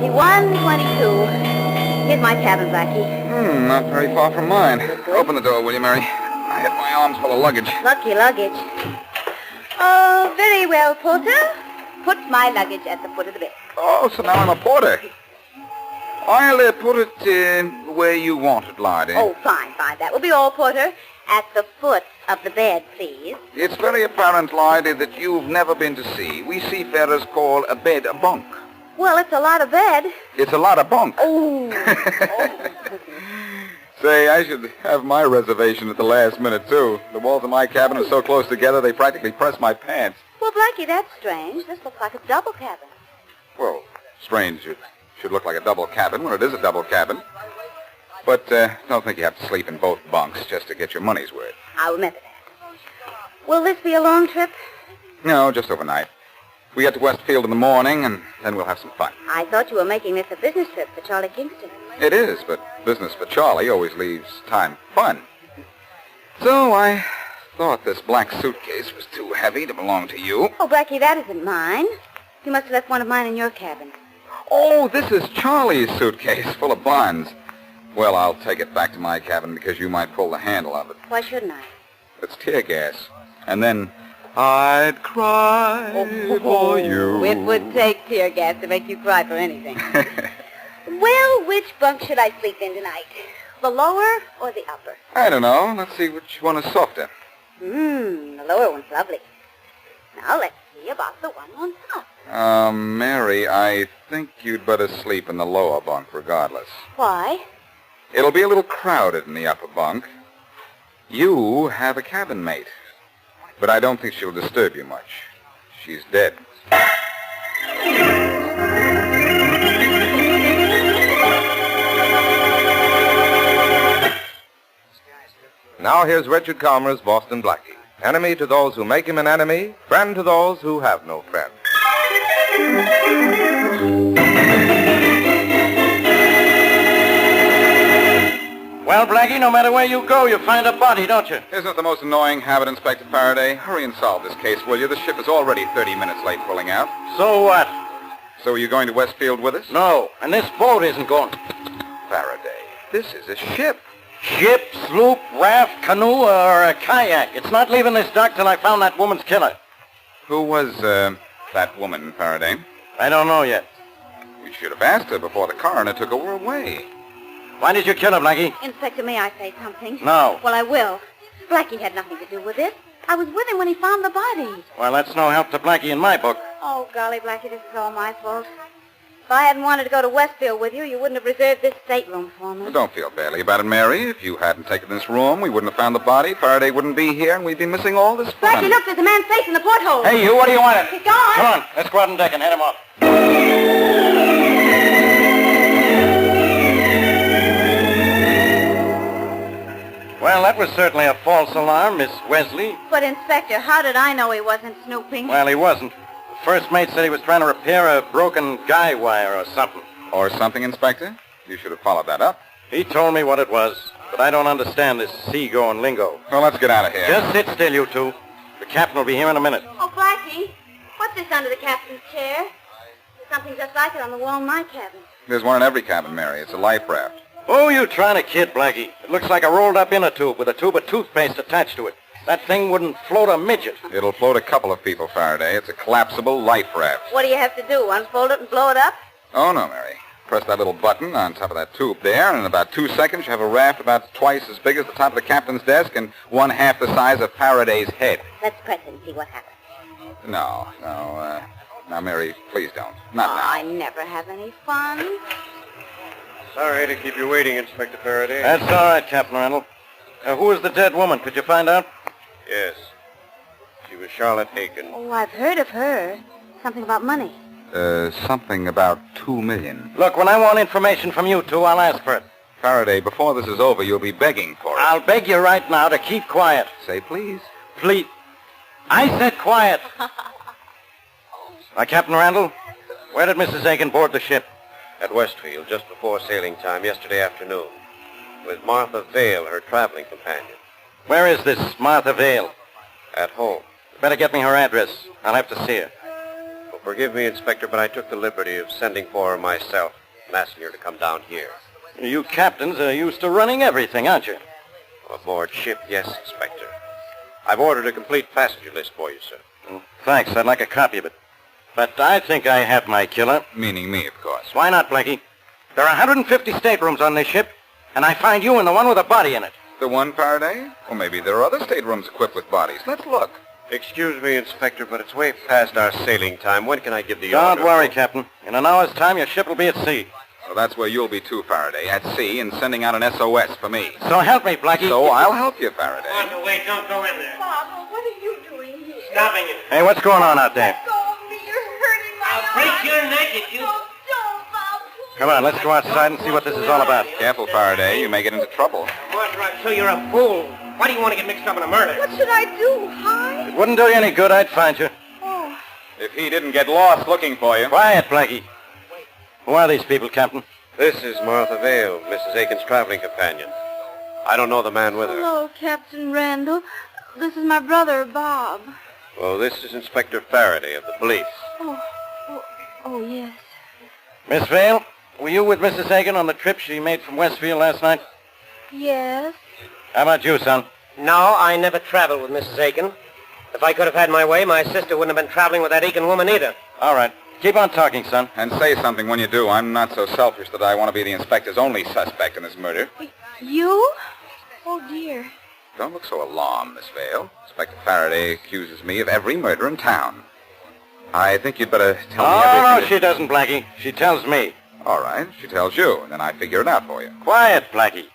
ep129. Here's my cabin, Blackie. Not very far from mine. Open the door, will you, Mary? I had my arms full of luggage. Lucky luggage. Oh, very well, porter. Put my luggage at the foot of the bed. Oh, so now I'm a porter. I'll put it where you want it, Lottie. Oh, fine. That will be all, porter. At the foot of the bed, please. It's very apparent, Lottie, that you've never been to sea. We seafarers call a bed a bunk. Well, it's a lot of bed. It's a lot of bunk. Oh. Say, I should have my reservation at the last minute, too. The walls of my cabin are so close together, they practically press my pants. Well, Blackie, that's strange. This looks like a double cabin. Well, strange. It should look like a double cabin when it is a double cabin. But don't think you have to sleep in both bunks just to get your money's worth. I'll remember that. Will this be a long trip? No, just overnight. We get to Westfield in the morning, and then we'll have some fun. I thought you were making this a business trip for Charlie Kingston. It is, but business for Charlie always leaves time for fun. So I thought this black suitcase was too heavy to belong to you. Oh, Blackie, that isn't mine. You must have left one of mine in your cabin. Oh, this is Charlie's suitcase full of bonds. Well, I'll take it back to my cabin because you might pull the handle of it. Why shouldn't I? It's tear gas. And then I'd cry for you. It would take tear gas to make you cry for anything. Well, which bunk should I sleep in tonight? The lower or the upper? I don't know. Let's see which one is softer. The lower one's lovely. Now let's see about the one on top. Mary, I think you'd better sleep in the lower bunk regardless. Why? It'll be a little crowded in the upper bunk. You have a cabin mate, but I don't think she'll disturb you much. She's dead. Now here's Richard Calmer's Boston Blackie. Enemy to those who make him an enemy, friend to those who have no friend. Well, Blackie, no matter where you go, you find a body, don't you? Isn't it the most annoying habit, Inspector Faraday? Hurry and solve this case, will you? The ship is already 30 minutes late pulling out. So what? So are you going to Westfield with us? No, and this boat isn't going. Faraday, this is a ship. Ship, sloop, raft, canoe, or a kayak. It's not leaving this dock till I found that woman's killer. Who was, that woman, Faraday? I don't know yet. You should have asked her before the coroner took her away. Why did you kill her, Blackie? Inspector, may I say something? No. Well, I will. Blackie had nothing to do with it. I was with him when he found the body. Well, that's no help to Blackie in my book. Oh, golly, Blackie, this is all my fault. If I hadn't wanted to go to Westfield with you, you wouldn't have reserved this stateroom for me. Well, don't feel badly about it, Mary. If you hadn't taken this room, we wouldn't have found the body. Faraday wouldn't be here, and we'd be missing all this fun. Blackie, look, there's a man's face in the porthole. Hey, you, what do you want? He's gone. Come on, let's go out on deck and head him off. Well, that was certainly a false alarm, Miss Wesley. But, Inspector, how did I know he wasn't snooping? Well, he wasn't. The first mate said he was trying to repair a broken guy wire or something. Or something, Inspector? You should have followed that up. He told me what it was, but I don't understand this seagoing lingo. Well, let's get out of here. Just sit still, you two. The captain will be here in a minute. Oh, Blackie, what's this under the captain's chair? There's something just like it on the wall in my cabin. There's one in every cabin, Mary. It's a life raft. Oh, you trying to kid, Blackie. It looks like a rolled-up inner tube with a tube of toothpaste attached to it. That thing wouldn't float a midget. It'll float a couple of people, Faraday. It's a collapsible life raft. What do you have to do, unfold it and blow it up? Oh, no, Mary. Press that little button on top of that tube there, and in about 2 seconds you have a raft about twice as big as the top of the captain's desk and 1/2 the size of Faraday's head. Let's press it and see what happens. No. Now, Mary, please don't. Not now. I never have any fun. Sorry to keep you waiting, Inspector Faraday. That's all right, Captain Randall. Who was the dead woman? Could you find out? Yes. She was Charlotte Aiken. Oh, I've heard of her. Something about money. Something about $2 million. Look, when I want information from you two, I'll ask for it. Faraday, before this is over, you'll be begging for it. I'll beg you right now to keep quiet. Say please. Please. I said quiet. Captain Randall, where did Mrs. Aiken board the ship? At Westfield, just before sailing time yesterday afternoon. With Martha Vale, her traveling companion. Where is this Martha Vale? At home. You better get me her address. I'll have to see her. Well, Forgive me, Inspector, but I took the liberty of sending for her myself and asking her to come down here. You captains are used to running everything, aren't you? Aboard ship, yes, Inspector. I've ordered a complete passenger list for you, sir. Thanks. I'd like a copy of it. But I think I have my killer. Meaning me, of course. Why not, Blackie? There are 150 staterooms on this ship, and I find you in the one with a body in it. The one, Faraday? Or maybe there are other staterooms equipped with bodies. Let's look. Excuse me, Inspector, but it's way past our sailing time. When can I give the order? Don't worry, Captain. In an hour's time, your ship will be at sea. Well, that's where you'll be too, Faraday, at sea and sending out an SOS for me. So help me, Blackie. So I'll help you, Faraday. Walk away, don't go in there. Bob, what are you doing here? Stopping it. Hey, what's going on out there? Let go of me. You're hurting my I'll break arm. your neck if you... Don't, Bob. Please. Come on, let's go outside and see what this is all about. Careful, Faraday. You may get into trouble. Martha, I'll show you're a fool. Why do you want to get mixed up in a murder? What should I do? Hide? It wouldn't do you any good. I'd find you. Oh, If he didn't get lost looking for you. Quiet, Blackie. Who are these people, Captain? This is Martha Vale, Mrs. Aiken's traveling companion. I don't know the man with her. hello, Captain Randall. This is my brother, Bob. Well, this is Inspector Faraday of the police. Oh, yes. Miss Vale, were you with Mrs. Aiken on the trip she made from Westfield last night? Yes. How about you, son? No, I never traveled with Mrs. Aiken. If I could have had my way, my sister wouldn't have been traveling with that Aiken woman either. All right. Keep on talking, son. And say something when you do. I'm not so selfish that I want to be the inspector's only suspect in this murder. You? Oh, dear. Don't look so alarmed, Miss Vale. Inspector Faraday accuses me of every murder in town. I think you'd better tell me everything. Oh, no, she doesn't, Blackie. She tells me. All right, she tells you, and then I figure it out for you. Quiet, Blackie.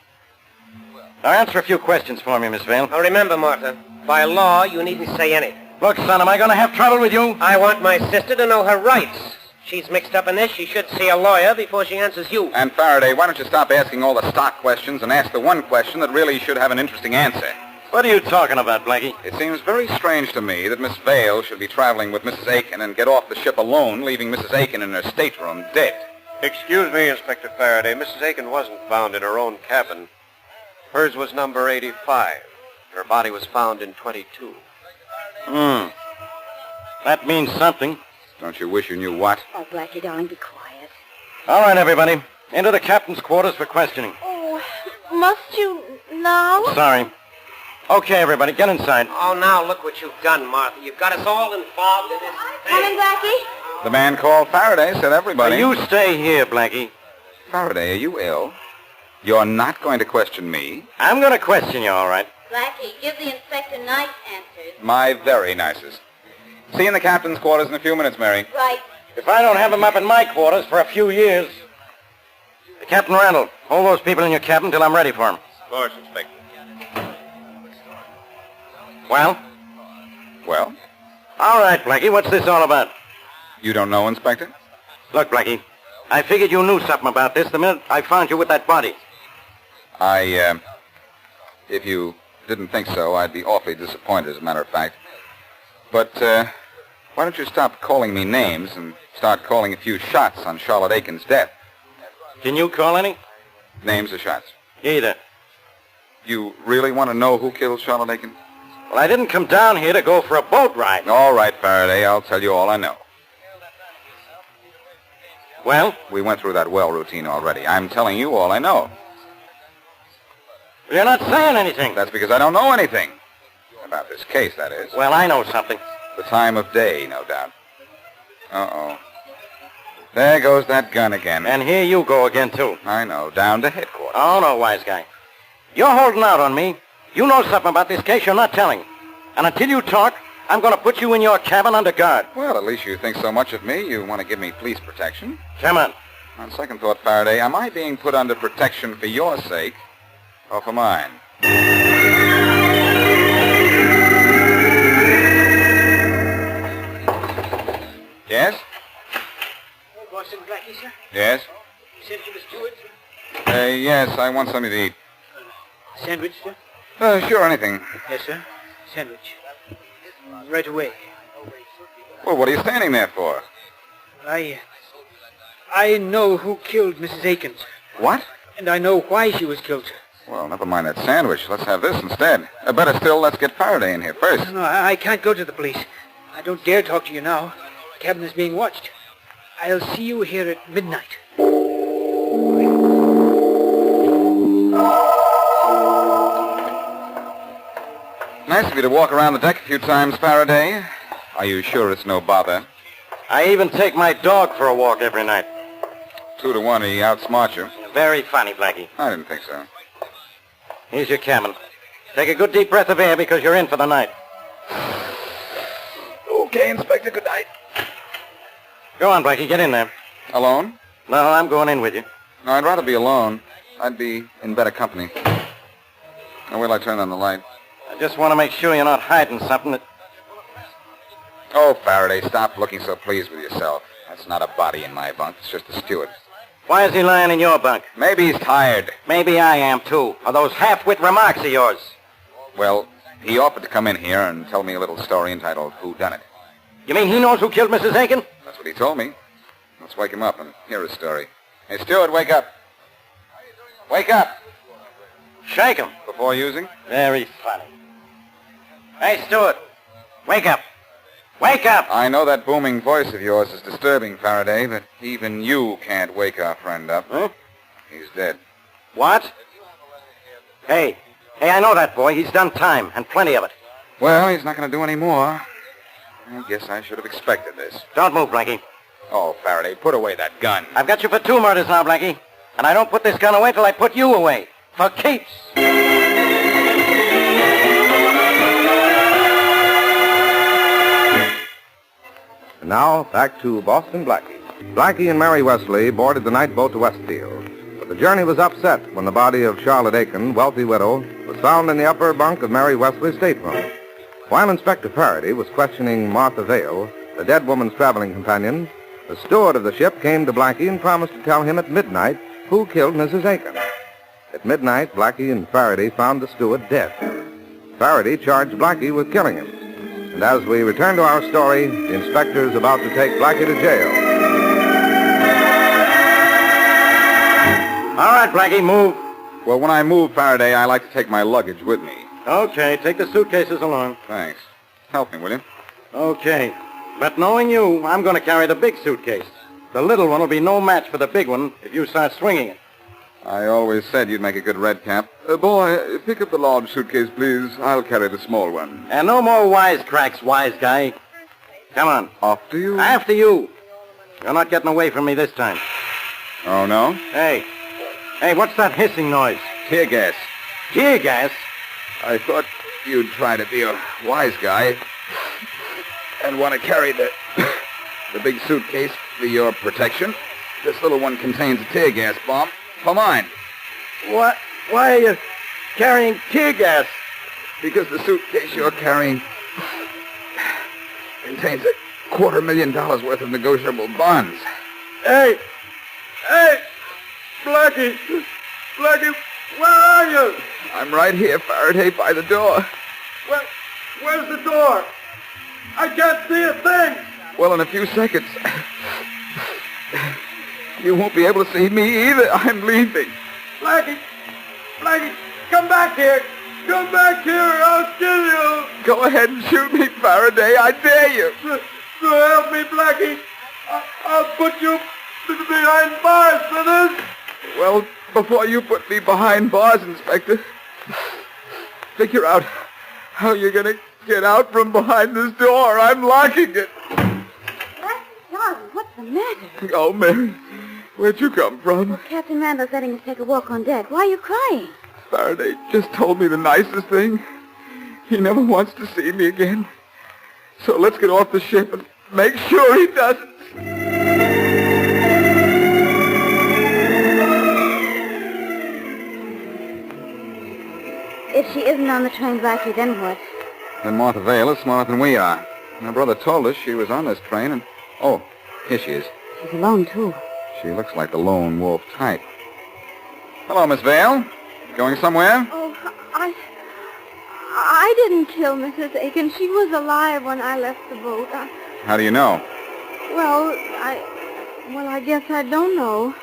Now answer a few questions for me, Miss Vale. Now remember, Martha, by law, you needn't say anything. Look, son, am I going to have trouble with you? I want my sister to know her rights. She's mixed up in this. She should see a lawyer before she answers you. And Faraday, why don't you stop asking all the stock questions and ask the one question that really should have an interesting answer? What are you talking about, Blackie? It seems very strange to me that Miss Vale should be traveling with Mrs. Aiken and get off the ship alone, leaving Mrs. Aiken in her stateroom dead. Excuse me, Inspector Faraday. Mrs. Aiken wasn't found in her own cabin. Hers was number 85. Her body was found in 22. That means something. Don't you wish you knew what? Oh, Blackie, darling, be quiet. All right, everybody. Into the captain's quarters for questioning. Oh, must you now? Sorry. Okay, everybody, get inside. Oh, now look what you've done, Martha. You've got us all involved in this Coming, Blackie? The man called Faraday said everybody. Now, you stay here, Blackie. Faraday, are you ill? You're not going to question me? I'm going to question you, all right. Blackie, give the inspector nice answers. My very nicest. See you in the captain's quarters in a few minutes, Mary. Right. If I don't have them up in my quarters for a few years... Captain Randall, hold those people in your cabin till I'm ready for them. Of course, Inspector. Well? Well, All right, Blackie, what's this all about? you don't know, Inspector? Look, Blackie, I figured you knew something about this the minute I found you with that body. If you didn't think so, I'd be awfully disappointed, as a matter of fact. But, why don't you stop calling me names and start calling a few shots on Charlotte Aiken's death? Can you call any? Names or shots? Either. You really want to know who killed Charlotte Aiken? Well, I didn't come down here to go for a boat ride. All right, Faraday, I'll tell you all I know. Well? We went through that well routine already. I'm telling you all I know. You're not saying anything. That's because I don't know anything. About this case, that is. Well, I know something. The time of day, no doubt. Uh-oh. There goes that gun again. And here you go again, too. I know, down to headquarters. Oh, no, wise guy. You're holding out on me. You know something about this case you're not telling. And until you talk, I'm going to put you in your cabin under guard. Well, at least you think so much of me, you want to give me police protection. Come on. On second thought, Faraday, am I being put under protection for your sake or for mine? Yes? Boston Blackie, sir? Yes? You said you was Stewart, Yes, I want something to eat. Sandwich, sir? Sure, anything. Yes, sir. Sandwich. Right away. Well, what are you standing there for? I know who killed Mrs. Aiken, What? and I know why she was killed, sir. Well, never mind that sandwich. Let's have this instead. Better still, let's get Faraday in here first. No, I can't go to the police. I don't dare talk to you now. cabin is being watched. I'll see you here at midnight. Nice of you to walk around the deck a few times, Faraday. Are you sure it's no bother? I even take my dog for a walk every night. 2 to 1, he outsmarts you. Very funny, Blackie. I didn't think so. Here's your cabin. Take a good deep breath of air because you're in for the night. Okay, Inspector, good night. Go on, Blackie, get in there. Alone? No, I'm going in with you. No, I'd rather be alone. I'd be in better company. Now, wait till I turn on the light. I just want to make sure you're not hiding something that... Oh, Faraday, stop looking so pleased with yourself. That's not a body in my bunk. It's just a steward. Why is he lying in your bunk? Maybe he's tired. Maybe I am, too. Are those half-wit remarks of yours? Well, he offered to come in here and tell me a little story entitled Who Done It. You mean he knows who killed Mrs. Aiken? That's what he told me. Let's wake him up and hear his story. Hey, steward, wake up. Wake up! Shake him. Before using? Very funny. Hey, Stewart, wake up. Wake up! I know that booming voice of yours is disturbing, Faraday, but even you can't wake our friend up. Huh? He's dead. What? Hey, I know that boy. He's done time, and plenty of it. Well, he's not going to do any more. I guess I should have expected this. Don't move, Blackie. Oh, Faraday, put away that gun. I've got you for 2 murders now, Blackie. And I don't put this gun away till I put you away. For keeps. And now, back to Boston Blackie. Blackie and Mary Wesley boarded the night boat to Westfield. But the journey was upset when the body of Charlotte Aiken, wealthy widow, was found in the upper bunk of Mary Wesley's stateroom. While Inspector Faraday was questioning Martha Vale, the dead woman's traveling companion, the steward of the ship came to Blackie and promised to tell him at midnight who killed Mrs. Aiken. At midnight, Blackie and Faraday found the steward dead. Faraday charged Blackie with killing him. And as we return to our story, the inspector is about to take Blackie to jail. All right, Blackie, move. Well, when I move, Faraday, I like to take my luggage with me. Okay, take the suitcases along. Thanks. Help me, will you? Okay. But knowing you, I'm going to carry the big suitcase. The little one will be no match for the big one if you start swinging it. I always said you'd make a good red cap. Boy, pick up the large suitcase, please. I'll carry the small one. And no more wisecracks, wise guy. Come on. After you? After you. You're not getting away from me this time. Oh, no? Hey, what's that hissing noise? Tear gas. Tear gas? I thought you'd try to be a wise guy and want to carry the big suitcase for your protection. This little one contains a tear gas bomb for mine. What? Why are you carrying tear gas? Because the suitcase you're carrying contains $250,000 worth of negotiable bonds. Hey, Blackie, where are you? I'm right here, Faraday, by the door. Where's the door? I can't see a thing. Well, in a few seconds, you won't be able to see me either. I'm leaving. Blackie, come back here. Come back here or I'll kill you. Go ahead and shoot me, Faraday. I dare you. So help me, Blackie. I'll put you behind bars for this. Well, before you put me behind bars, Inspector, figure out how you're going to get out from behind this door. I'm locking it. Darling, what's the matter? Oh, Mary, where'd you come from? Captain Randall's letting us take a walk on deck. Why are you crying? Faraday just told me the nicest thing. He never wants to see me again. So let's get off the ship and make sure he doesn't. If she isn't on the train, Blackie, then what? Then Martha Vale is smarter than we are. My brother told us she was on this train and... Oh, here she is. She's alone, too. She looks like the lone wolf type. Hello, Miss Vale. Going somewhere? Oh, I didn't kill Mrs. Aiken. She was alive when I left the boat. How do you know? Well, I guess I don't know.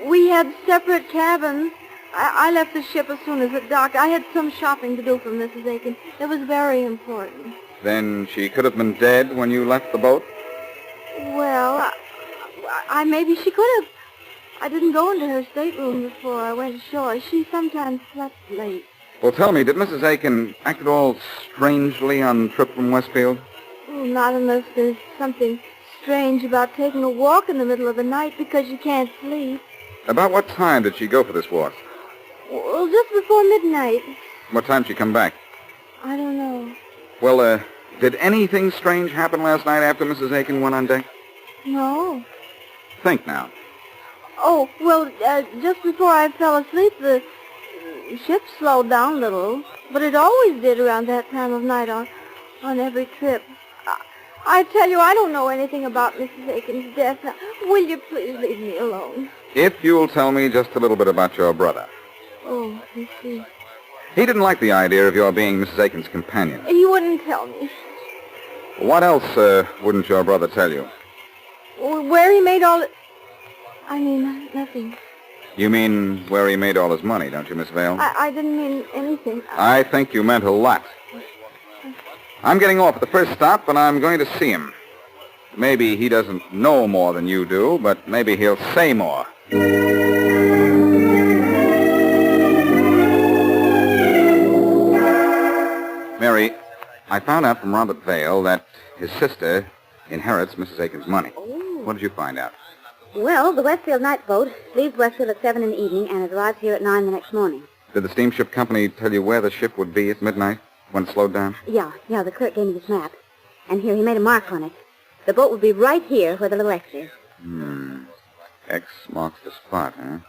We had separate cabins. I left the ship as soon as it docked. I had some shopping to do for Mrs. Aiken. It was very important. Then she could have been dead when you left the boat? Well, I maybe she could have. I didn't go into her stateroom before I went ashore. She sometimes slept late. Well, tell me, did Mrs. Aiken act at all strangely on the trip from Westfield? Oh, not unless there's something strange about taking a walk in the middle of the night because you can't sleep. About what time did she go for this walk? Well, just before midnight. What time did she come back? I don't know. Well, did anything strange happen last night after Mrs. Aiken went on deck? No. Think now. Oh, well, just before I fell asleep, the ship slowed down a little. But it always did around that time of night on every trip. I tell you, I don't know anything about Mrs. Aiken's death. Now, will you please leave me alone? If you'll tell me just a little bit about your brother. Oh, I see. He didn't like the idea of your being Mrs. Aiken's companion. He wouldn't tell me. What else wouldn't your brother tell you? Where he made all... I mean, nothing. You mean where he made all his money, don't you, Miss Vale? I didn't mean anything. I think you meant a lot. I'm getting off at the first stop, and I'm going to see him. Maybe he doesn't know more than you do, but maybe he'll say more. Mary, I found out from Robert Vale that his sister inherits Mrs. Aiken's money. Oh. What did you find out? Well, the Westfield night boat leaves Westfield at 7 in the evening and arrives here at 9 the next morning. Did the steamship company tell you where the ship would be at midnight when it slowed down? Yeah, the clerk gave me this map. And here, he made a mark on it. The boat would be right here where the little X is. X marks the spot, huh?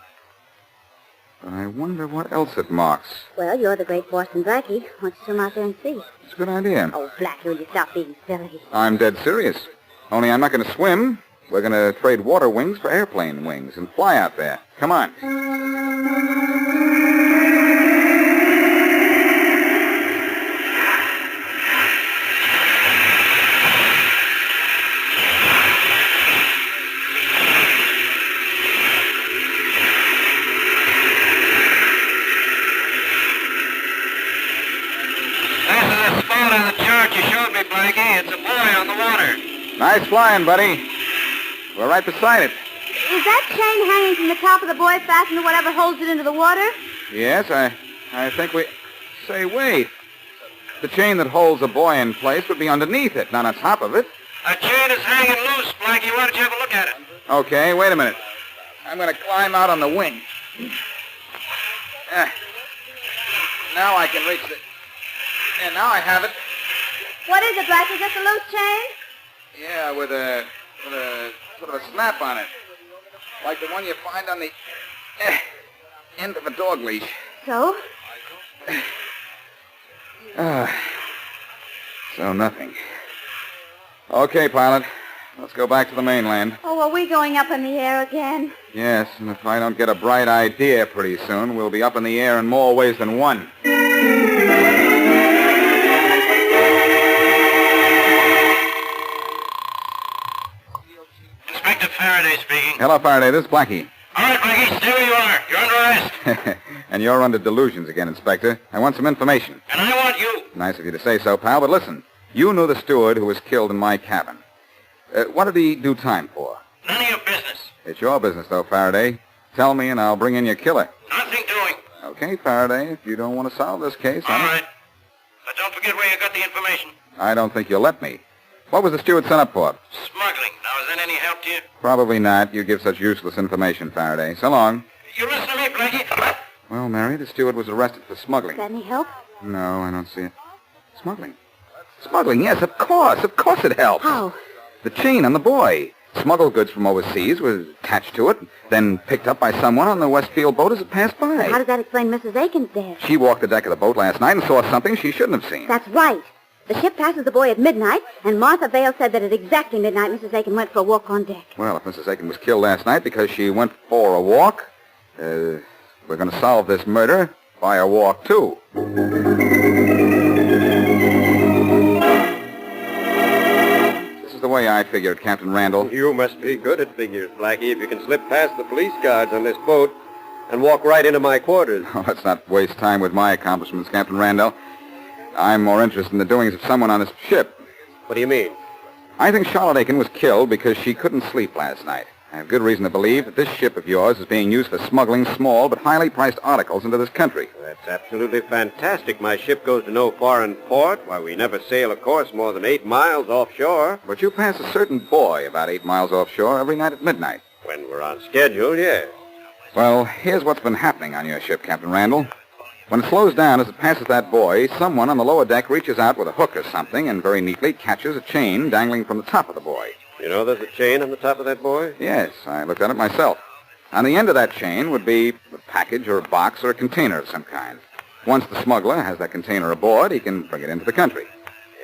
But I wonder what else it marks. Well, you're the great Boston Blackie. Why don't you swim out there and see? It's a good idea. Oh, Blackie, will you stop being silly? I'm dead serious. Only I'm not going to swim. We're going to trade water wings for airplane wings and fly out there. Come on. On the chart you showed me, Blackie. It's a boy on the water. Nice flying, buddy. We're right beside it. Is that chain hanging from the top of the buoy fastened to whatever holds it into the water? Yes, I think we... Say, wait. The chain that holds a buoy in place would be underneath it, not on top of it. A chain is hanging loose, Blackie. Why don't you have a look at it? Okay, wait a minute. I'm going to climb out on the wing. Now I can reach it. Yeah, now I have it. What is it, Blackie? Just a loose chain? Yeah, with a sort of a snap on it. Like the one you find on the end of a dog leash. So? So nothing. Okay, pilot. Let's go back to the mainland. Oh, are we going up in the air again? Yes, and if I don't get a bright idea pretty soon, we'll be up in the air in more ways than one. Inspector Faraday speaking. Hello, Faraday. This is Blackie. All right, Blackie, stay where you are. You're under arrest. And you're under delusions again, Inspector. I want some information. And I want you. Nice of you to say so, pal, but listen. You knew the steward who was killed in my cabin. What did he do time for? None of your business. It's your business, though, Faraday. Tell me, and I'll bring in your killer. Nothing doing. Okay, Faraday, if you don't want to solve this case, All right. But don't forget where you got the information. I don't think you'll let me. What was the steward sent up for? Smuggling. Now, is that any help to you? Probably not. You give such useless information, Faraday. So long. You listen to me, Blackie. Well, Mary, the steward was arrested for smuggling. Is that any help? No, I don't see it. Smuggling? Smuggling, yes, of course. Of course it helps. How? The chain on the buoy. Smuggled goods from overseas was attached to it, then picked up by someone on the Westfield boat as it passed by. How does that explain Mrs. Aiken's death? She walked the deck of the boat last night and saw something she shouldn't have seen. That's right. The ship passes the buoy at midnight, and Martha Vale said that at exactly midnight Mrs. Aiken went for a walk on deck. Well, if Mrs. Aiken was killed last night because she went for a walk, we're going to solve this murder by a walk, too. This is the way I figure it, Captain Randall. You must be good at figures, Blackie, if you can slip past the police guards on this boat and walk right into my quarters. Oh, let's not waste time with my accomplishments, Captain Randall. I'm more interested in the doings of someone on this ship. What do you mean? I think Charlotte Aiken was killed because she couldn't sleep last night. I have good reason to believe that this ship of yours is being used for smuggling small but highly priced articles into this country. That's absolutely fantastic. My ship goes to no foreign port. Why, we never sail a course more than 8 miles offshore. But you pass a certain buoy about 8 miles offshore every night at midnight. When we're on schedule, yes. Well, here's what's been happening on your ship, Captain Randall. When it slows down as it passes that buoy, someone on the lower deck reaches out with a hook or something and very neatly catches a chain dangling from the top of the buoy. You know there's a chain on the top of that buoy? Yes, I looked at it myself. On the end of that chain would be a package or a box or a container of some kind. Once the smuggler has that container aboard, he can bring it into the country.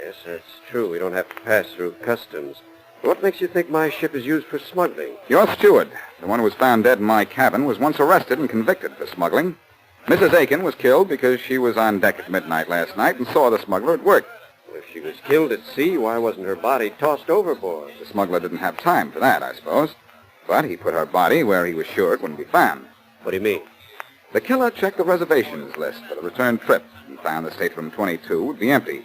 Yes, that's true. We don't have to pass through customs. What makes you think my ship is used for smuggling? Your steward, the one who was found dead in my cabin, was once arrested and convicted for smuggling. Mrs. Aiken was killed because she was on deck at midnight last night and saw the smuggler at work. If she was killed at sea, why wasn't her body tossed overboard? The smuggler didn't have time for that, I suppose. But he put her body where he was sure it wouldn't be found. What do you mean? The killer checked the reservations list for the return trip and found the stateroom 22 would be empty.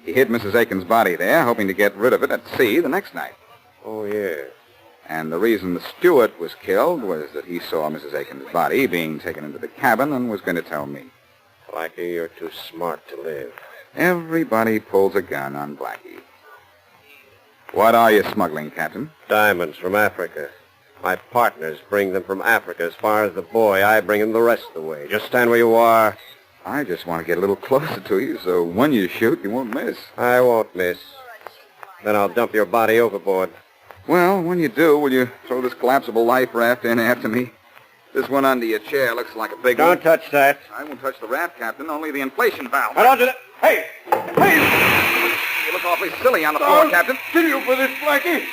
He hid Mrs. Aiken's body there, hoping to get rid of it at sea the next night. Oh, yeah. And the reason the steward was killed was that he saw Mrs. Aiken's body being taken into the cabin and was going to tell me. Blackie, you're too smart to live. Everybody pulls a gun on Blackie. What are you smuggling, Captain? Diamonds from Africa. My partners bring them from Africa as far as the buoy. I bring them the rest of the way. Just stand where you are. I just want to get a little closer to you so when you shoot, you won't miss. I won't miss. Then I'll dump your body overboard. Well, when you do, will you throw this collapsible life raft in after me? This one under your chair looks like a big one. Don't touch that. I won't touch the raft, Captain, only the inflation valve. I don't do that. Hey! Hey! You look awfully silly on the floor, Captain. Kill you for this, Blackie.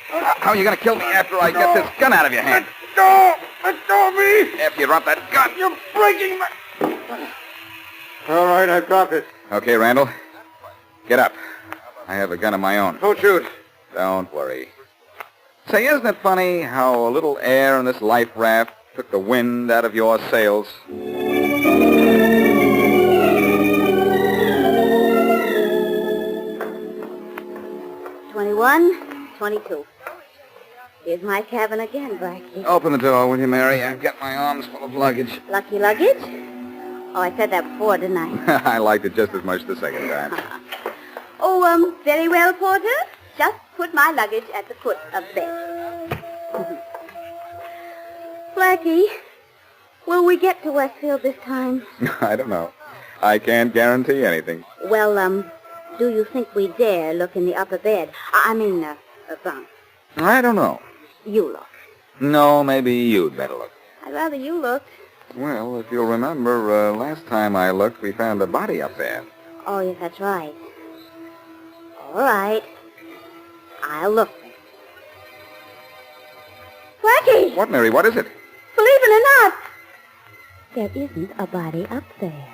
How are you going to kill me after I get this gun out of your hand? Let go of me! After you drop that gun. You're breaking my... All right, I've dropped it. Okay, Randall. Get up. I have a gun of my own. Don't shoot. Don't worry. Say, isn't it funny how a little air in this life raft took the wind out of your sails? 21, 22. Here's my cabin again, Blackie. Open the door, will you, Mary? I've got my arms full of luggage. Lucky luggage? Oh, I said that before, didn't I? I liked it just as much the second time. Oh, very well, Porter. Just put my luggage at the foot of bed. Blackie, will we get to Westfield this time? I don't know. I can't guarantee anything. Well, do you think we dare look in the upper bed? I mean, bunk. I don't know. You look. No, maybe you'd better look. I'd rather you looked. Well, if you'll remember, last time I looked, we found a body up there. Oh, yes, that's right. All right. I'll look. Blackie! What, Mary? What is it? Believe it or not, there isn't a body up there.